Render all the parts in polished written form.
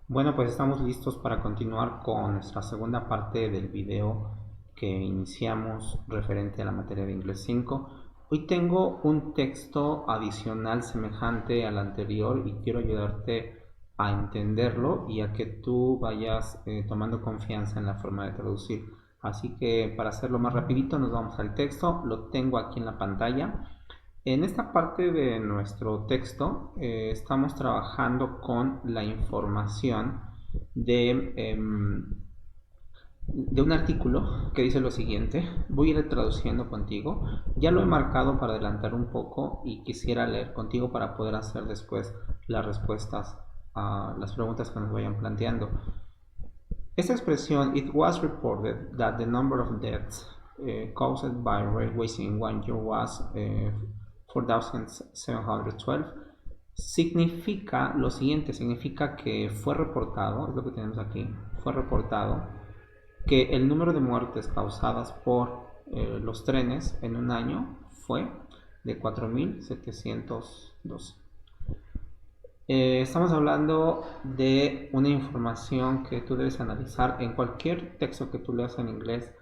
Bueno, pues estamos listos para continuar con nuestra segunda parte del video que iniciamos referente a la materia de inglés 5. Hoy tengo un texto adicional semejante al anterior y quiero ayudarte a entenderlo y a que tú vayas tomando confianza en la forma de traducir. Así que para hacerlo más rapidito nos vamos al texto, lo tengo aquí en la pantalla. En esta parte de nuestro texto estamos trabajando con la información de, de un artículo que dice lo siguiente. Voy a ir traduciendo contigo. Ya lo he marcado para adelantar un poco y quisiera leer contigo para poder hacer después las respuestas a las preguntas que nos vayan planteando. Esta expresión, it was reported that the number of deaths caused by railways in one year was 4,712, significa lo siguiente, significa que fue reportado, es lo que tenemos aquí, fue reportado que el número de muertes causadas por los trenes en un año fue de 4,712. Estamos hablando de una información que tú debes analizar en cualquier texto que tú leas en inglés.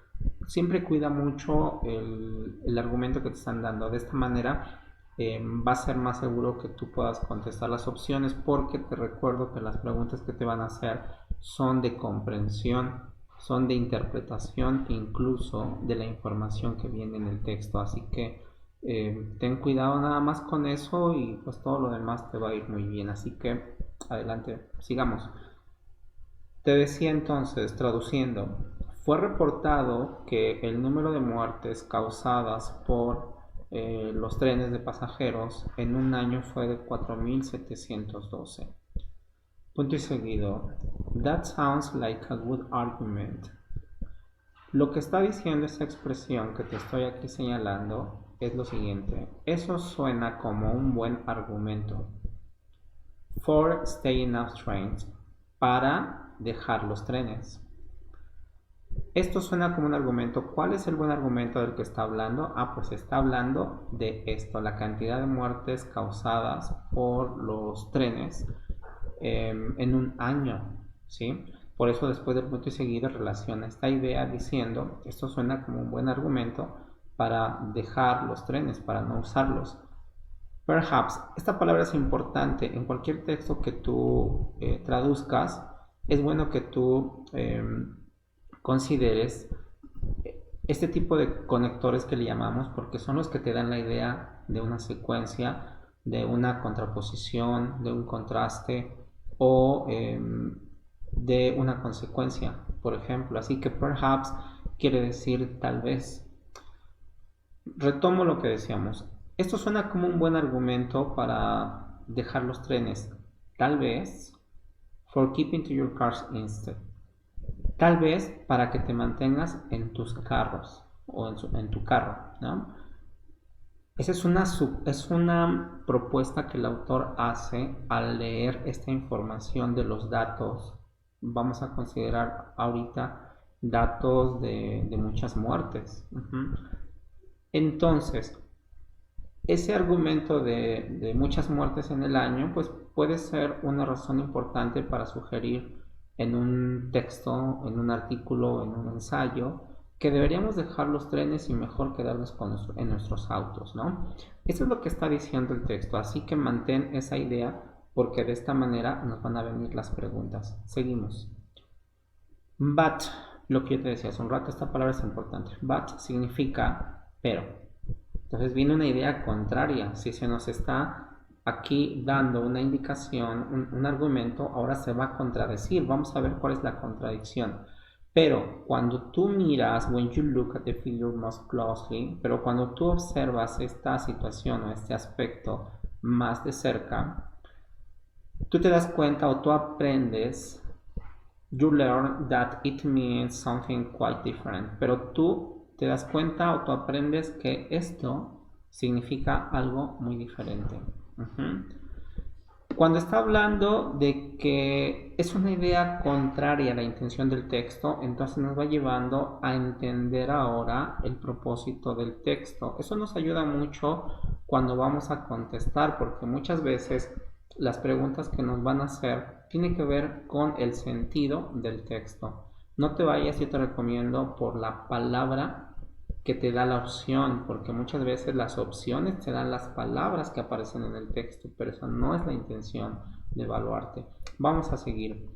Siempre cuida mucho el argumento que te están dando. De esta manera va a ser más seguro que tú puedas contestar las opciones, porque te recuerdo que las preguntas que te van a hacer son de comprensión, son de interpretación incluso de la información que viene en el texto. Así que ten cuidado nada más con eso y pues todo lo demás te va a ir muy bien. Así que adelante, sigamos. Te decía entonces, traduciendo, fue reportado que el número de muertes causadas por los trenes de pasajeros en un año fue de 4,712. Punto y seguido. That sounds like a good argument. Lo que está diciendo esa expresión que te estoy aquí señalando es lo siguiente. Eso suena como un buen argumento. For staying off trains. Para dejar los trenes. Esto suena como un argumento. ¿Cuál es el buen argumento del que está hablando? Pues está hablando de esto, la cantidad de muertes causadas por los trenes en un año, ¿sí? Por eso después del punto y seguido relaciona esta idea diciendo, esto suena como un buen argumento para dejar los trenes, para no usarlos. Perhaps, esta palabra es importante. En cualquier texto que tú traduzcas, es bueno que tú consideres este tipo de conectores que le llamamos, porque son los que te dan la idea de una secuencia, de una contraposición, de un contraste o de una consecuencia, por ejemplo. Así que perhaps quiere decir tal vez. Retomo lo que decíamos. Esto suena como un buen argumento para dejar los trenes. Tal vez for keeping to your cars instead. Tal vez para que te mantengas en tus carros o en tu carro, ¿no? Esa es una propuesta que el autor hace al leer esta información de los datos. Vamos a considerar ahorita datos de muchas muertes. Entonces, ese argumento de muchas muertes en el año, pues puede ser una razón importante para sugerir en un texto, en un artículo, en un ensayo, que deberíamos dejar los trenes y mejor quedarnos en nuestros autos, ¿no? Eso es lo que está diciendo el texto, así que mantén esa idea porque de esta manera nos van a venir las preguntas. Seguimos. But, lo que yo te decía hace un rato, esta palabra es importante. But significa pero. Entonces viene una idea contraria. Si se nos está aquí dando una indicación, un argumento, ahora se va a contradecir. Vamos a ver cuál es la contradicción. Pero cuando tú miras, when you look at the figure most closely, pero cuando tú observas esta situación o este aspecto más de cerca, tú te das cuenta o tú aprendes, you learn that it means something quite different, pero tú te das cuenta o tú aprendes que esto significa algo muy diferente. Cuando está hablando de que es una idea contraria a la intención del texto, entonces nos va llevando a entender ahora el propósito del texto. Eso nos ayuda mucho cuando vamos a contestar, porque muchas veces las preguntas que nos van a hacer tienen que ver con el sentido del texto. No te vayas, yo te recomiendo, por la palabra que te da la opción, porque muchas veces las opciones te dan las palabras que aparecen en el texto, pero eso no es la intención de evaluarte. Vamos a seguir.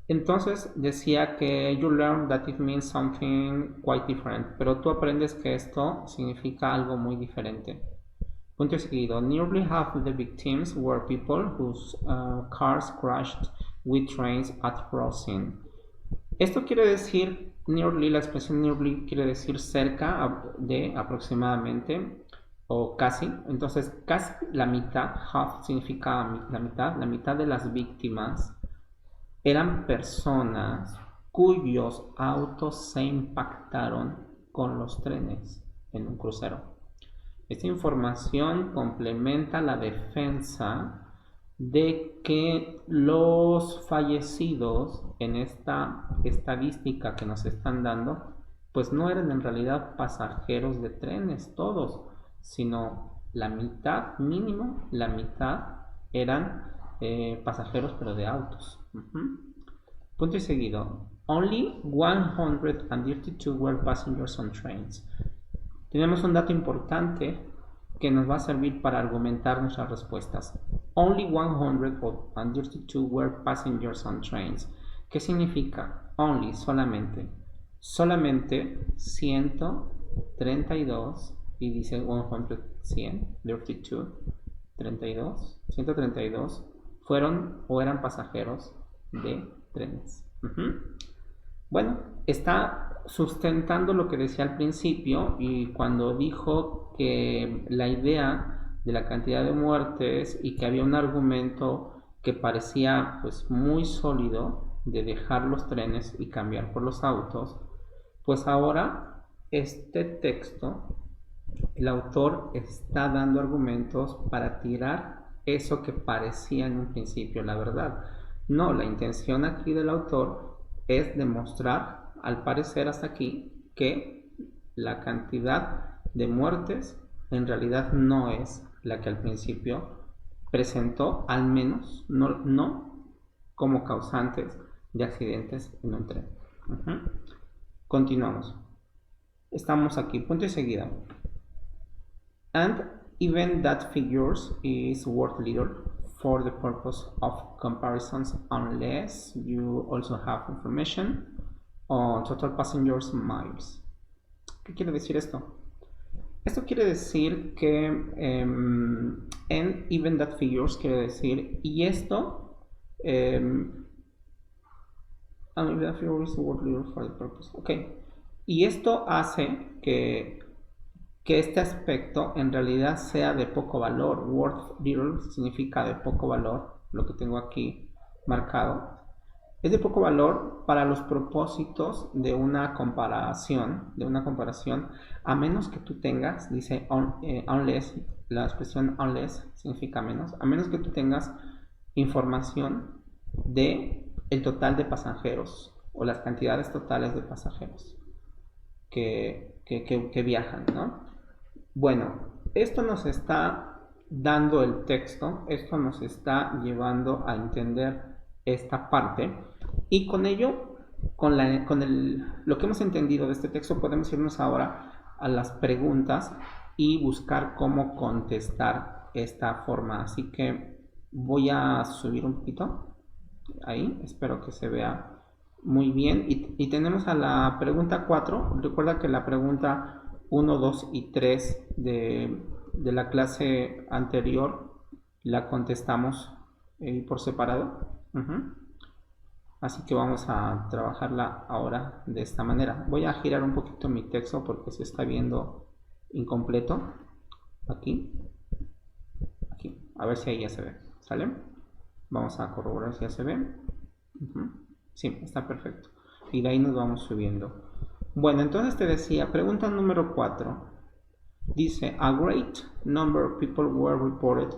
Entonces decía que you learn that it means something quite different, pero tú aprendes que esto significa algo muy diferente. Punto seguido. Nearly half of the victims were people whose cars crashed with trains at crossing. Esto quiere decir, nearly, la expresión nearly quiere decir cerca de, aproximadamente, o casi. Entonces, casi la mitad, half significa la mitad de las víctimas eran personas cuyos autos se impactaron con los trenes en un crucero. Esta información complementa la defensa de que los fallecidos en esta estadística que nos están dando, pues no eran en realidad pasajeros de trenes todos, sino la mitad, mínimo, la mitad eran pasajeros pero de autos. Punto y seguido. Only 132 were passengers on trains. Tenemos un dato importante que nos va a servir para argumentar nuestras respuestas. Only 132 were passengers on trains. ¿Qué significa? Only, solamente. Solamente 132, y dice 100, 32, 32, 132 fueron o eran pasajeros de trenes. Bueno, está sustentando lo que decía al principio, y cuando dijo que la idea de la cantidad de muertes y que había un argumento que parecía pues muy sólido de dejar los trenes y cambiar por los autos, pues ahora este texto, el autor está dando argumentos para tirar eso que parecía en un principio la verdad. No, la intención aquí del autor es demostrar, al parecer hasta aquí, que la cantidad de muertes en realidad no es la que al principio presentó, al menos no como causantes de accidentes en un tren. Continuamos. Estamos aquí, punto y seguida. And even that figures is worth little for the purpose of comparisons unless you also have information on total passengers miles. ¿Qué quiere decir esto? Esto quiere decir que and even that figures quiere decir y esto and even that figures is worth little for the purpose. Okay. Y esto hace que este aspecto en realidad sea de poco valor. Worth little significa de poco valor, lo que tengo aquí marcado. Es de poco valor para los propósitos de una comparación, a menos que tú tengas, dice unless, la expresión unless significa menos, a menos que tú tengas información de el total de pasajeros o las cantidades totales de pasajeros que viajan, ¿no? Bueno, esto nos está dando el texto, esto nos está llevando a entender esta parte, y con ello, lo que hemos entendido de este texto, podemos irnos ahora a las preguntas y buscar cómo contestar esta forma. Así que voy a subir un poquito ahí, espero que se vea muy bien, y tenemos a la pregunta 4. Recuerda que la pregunta 1, 2 y 3 de la clase anterior la contestamos por separado. Así que vamos a trabajarla ahora de esta manera. Voy a girar un poquito mi texto porque se está viendo incompleto. Aquí, a ver si ahí ya se ve. ¿Sale? Vamos a corroborar si ya se ve. Sí, está perfecto. Y de ahí nos vamos subiendo. Bueno, entonces te decía, pregunta número 4. Dice, a great number of people were reported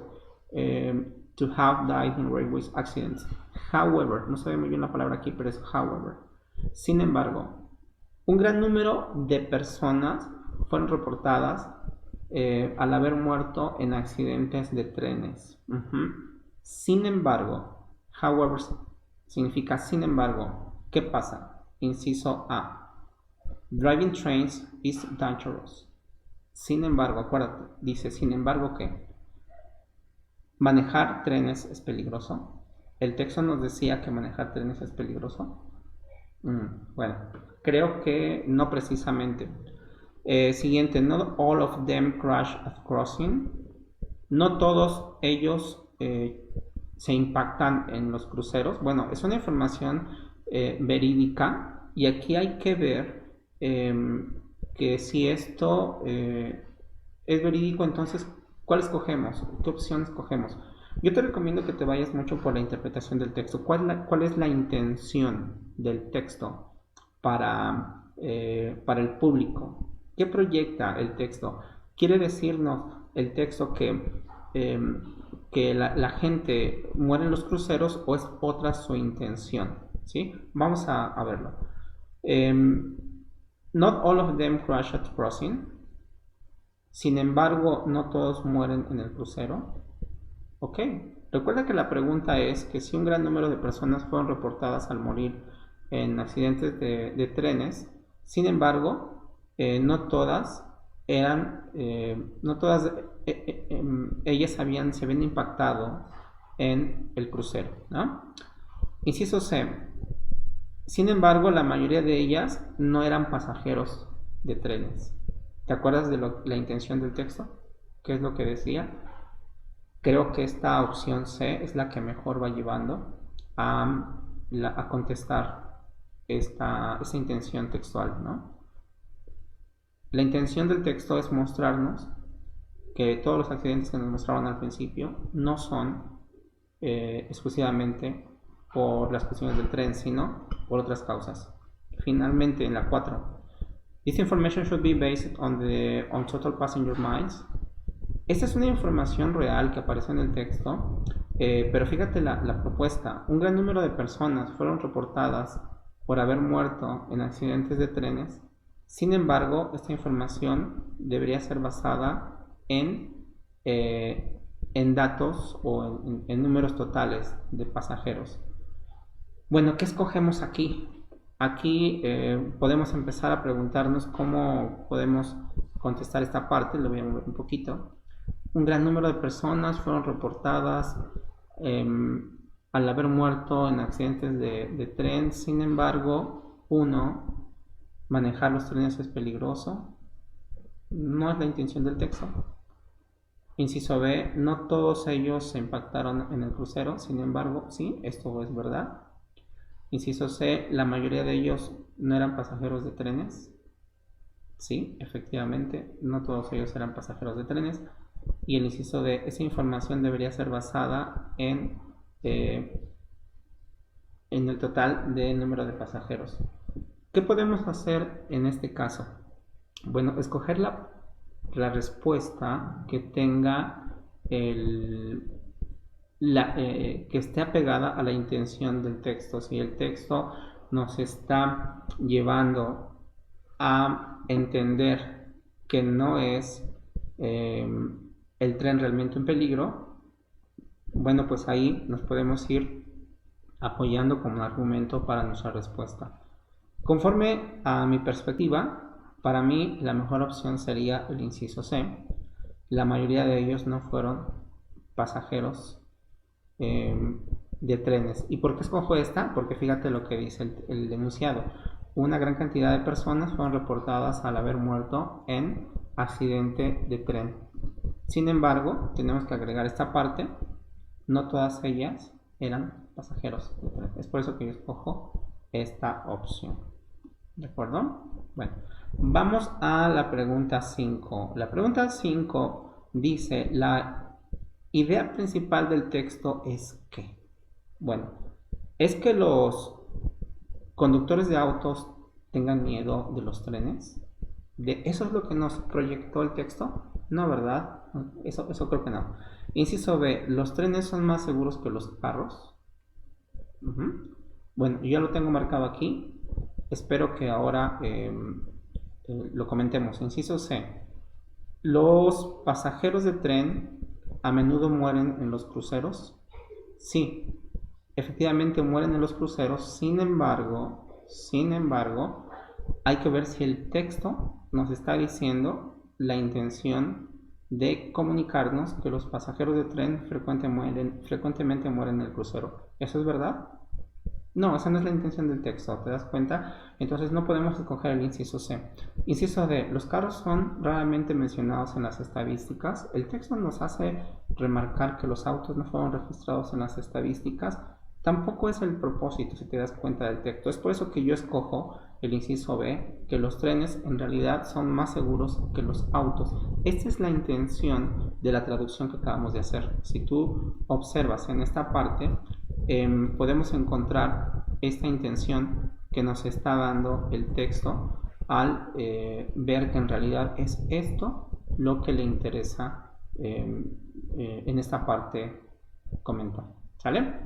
to have died in railway accidents. However, no se ve muy bien la palabra aquí, pero es however. Sin embargo, un gran número de personas fueron reportadas al haber muerto en accidentes de trenes. Sin embargo, however, significa sin embargo. ¿Qué pasa? Inciso A. Driving trains is dangerous. Sin embargo, acuérdate, dice sin embargo que manejar trenes es peligroso. El texto nos decía que manejar trenes es peligroso. Bueno, creo que no precisamente. Siguiente, not all of them crash at crossing. No todos ellos se impactan en los cruceros. Bueno, es una información verídica y aquí hay que ver que si esto es verídico, entonces, ¿cuál escogemos? ¿Qué opción escogemos? Yo te recomiendo que te vayas mucho por la interpretación del texto. ¿Cuál es la intención del texto para el público? ¿Qué proyecta el texto? ¿Quiere decirnos el texto que la gente muere en los cruceros o es otra su intención? ¿Sí? Vamos a verlo. Not all of them crash at crossing. Sin embargo, no todos mueren en el crucero. Ok. Recuerda que la pregunta es que si un gran número de personas fueron reportadas al morir en accidentes de trenes, sin embargo, no todas eran, no todas ellas se habían impactado en el crucero, ¿no? Inciso C. Sin embargo, la mayoría de ellas no eran pasajeros de trenes. ¿Te acuerdas de la intención del texto? ¿Qué es lo que decía? Creo que esta opción C es la que mejor va llevando a contestar esta intención textual, ¿no? La intención del texto es mostrarnos que todos los accidentes que nos mostraron al principio no son exclusivamente por las cuestiones del tren, sino por otras causas. Finalmente, en la 4, this information should be based on total passenger miles. Esta es una información real que aparece en el texto, pero fíjate la propuesta. Un gran número de personas fueron reportadas por haber muerto en accidentes de trenes. Sin embargo, esta información debería ser basada en datos o en números totales de pasajeros. Bueno, ¿qué escogemos aquí? Aquí podemos empezar a preguntarnos cómo podemos contestar esta parte. Lo voy a mover un poquito. Un gran número de personas fueron reportadas al haber muerto en accidentes de tren. Sin embargo, manejar los trenes es peligroso. No es la intención del texto. Inciso B, no todos ellos se impactaron en el crucero. Sin embargo, sí, esto es verdad. Inciso C, la mayoría de ellos no eran pasajeros de trenes. Sí, efectivamente, no todos ellos eran pasajeros de trenes. Y el inciso D, esa información debería ser basada en el total de número de pasajeros. ¿Qué podemos hacer en este caso? Bueno, escoger la respuesta que tenga que esté apegada a la intención del texto. Si el texto nos está llevando a entender que no es el tren realmente en peligro, bueno, pues ahí nos podemos ir apoyando como argumento para nuestra respuesta. Conforme a mi perspectiva, para mí la mejor opción sería el inciso C. La mayoría de ellos no fueron pasajeros de trenes. ¿Y por qué escojo esta? Porque fíjate lo que dice el enunciado. Una gran cantidad de personas fueron reportadas al haber muerto en accidente de tren. Sin embargo, tenemos que agregar esta parte. No todas ellas eran pasajeros de tren. Es por eso que yo escojo esta opción. ¿De acuerdo? Bueno, vamos a la pregunta 5. La pregunta 5 dice, la idea principal del texto es ¿qué? Bueno, es que los conductores de autos tengan miedo de los trenes. ¿Eso es lo que nos proyectó el texto? No, ¿verdad? Eso creo que no. Inciso B, ¿los trenes son más seguros que los carros? Bueno, yo ya lo tengo marcado aquí. Espero que ahora lo comentemos. Inciso C, los pasajeros de tren a menudo mueren en los cruceros. Sí, efectivamente mueren en los cruceros, sin embargo, hay que ver si el texto nos está diciendo la intención de comunicarnos que los pasajeros de tren frecuentemente mueren en el crucero. ¿Eso es verdad? No, esa no es la intención del texto, ¿te das cuenta? Entonces no podemos escoger el inciso C. Inciso D, los carros son raramente mencionados en las estadísticas. El texto nos hace remarcar que los autos no fueron registrados en las estadísticas. Tampoco es el propósito, si te das cuenta del texto. Es por eso que yo escojo el inciso B, que los trenes en realidad son más seguros que los autos. Esta es la intención de la traducción que acabamos de hacer. Si tú observas en esta parte, podemos encontrar esta intención que nos está dando el texto al ver que en realidad es esto lo que le interesa en esta parte comentar. ¿Sale?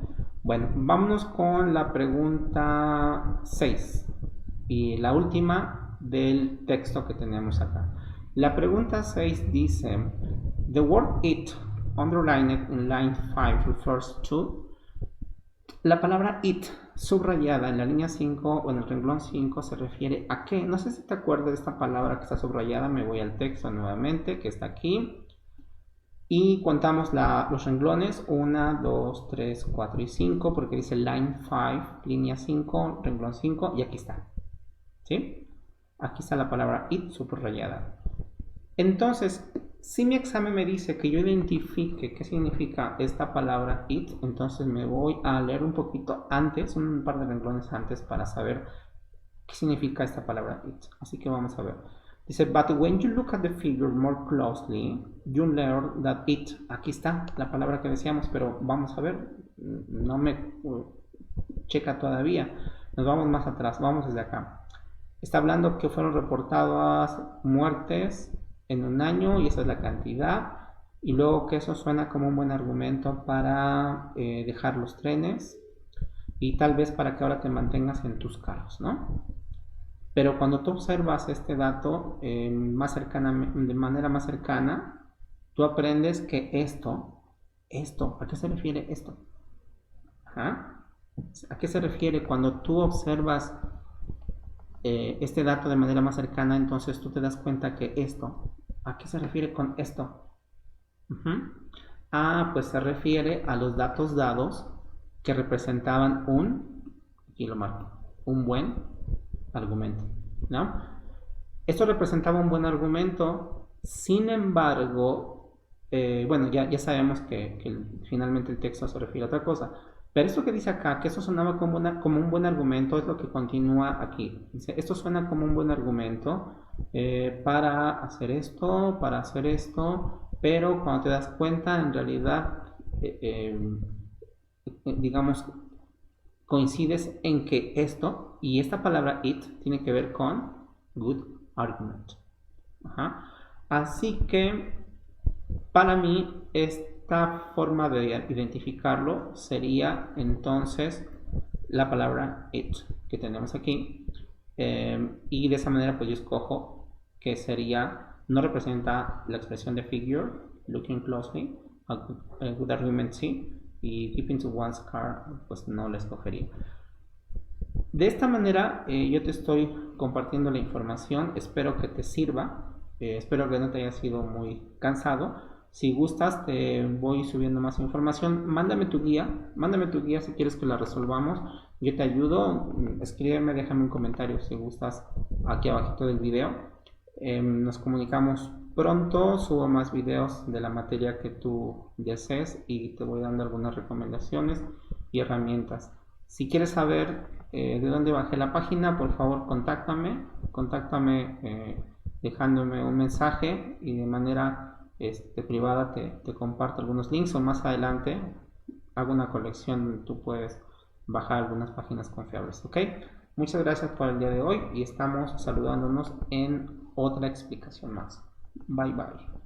Bueno, vámonos con la pregunta 6 y la última del texto que tenemos acá. La pregunta 6 dice: The word it underlined in line 5 refers to. La palabra it subrayada en la línea 5 o en el renglón 5 se refiere a qué. No sé si te acuerdas de esta palabra que está subrayada. Me voy al texto nuevamente, que está aquí. Y contamos los renglones 1, 2, 3, 4 y 5, porque dice line 5, línea 5, renglón 5, y aquí está. ¿Sí? Aquí está la palabra it subrayada. Entonces, si mi examen me dice que yo identifique qué significa esta palabra it, entonces me voy a leer un poquito antes, un par de renglones antes, para saber qué significa esta palabra it. Así que vamos a ver. Dice, but when you look at the figure more closely, you learn that it. Aquí está la palabra que decíamos, pero vamos a ver. No me checa todavía. Nos vamos más atrás, vamos desde acá. Está hablando que fueron reportadas muertes en un año y esa es la cantidad, y luego que eso suena como un buen argumento para dejar los trenes y tal vez para que ahora te mantengas en tus carros, ¿no? Pero cuando tú observas este dato de manera más cercana, tú aprendes que esto, ¿a qué se refiere esto? ¿Ah? ¿A qué se refiere cuando tú observas este dato de manera más cercana? Entonces tú te das cuenta que esto, ¿a qué se refiere con esto? Pues se refiere a los datos dados que representaban aquí lo marco, un buen argumento, ¿no? Esto representaba un buen argumento, sin embargo, bueno, ya sabemos que finalmente el texto se refiere a otra cosa. Pero esto que dice acá, que eso sonaba como un buen argumento, es lo que continúa aquí. Dice, esto suena como un buen argumento para hacer esto, pero cuando te das cuenta, en realidad, digamos, coincides en que esto y esta palabra it tiene que ver con good argument. Así que, para mí, esta forma de identificarlo sería entonces la palabra it que tenemos aquí, y de esa manera pues yo escojo que sería, no representa la expresión de figure, looking closely, a good argument sí, y keeping to one's car pues no la escogería. De esta manera yo te estoy compartiendo la información, espero que te sirva, espero que no te haya sido muy cansado. Si gustas, te voy subiendo más información. Mándame tu guía si quieres que la resolvamos. Yo te ayudo. Escríbeme, déjame un comentario si gustas aquí abajito del video. Nos comunicamos pronto. Subo más videos de la materia que tú desees y te voy dando algunas recomendaciones y herramientas. Si quieres saber de dónde bajé la página, por favor contáctame dejándome un mensaje y de manera privada te comparto algunos links, o más adelante hago una colección donde tú puedes bajar algunas páginas confiables. ¿Ok? Muchas gracias por el día de hoy y estamos saludándonos en otra explicación más. Bye bye.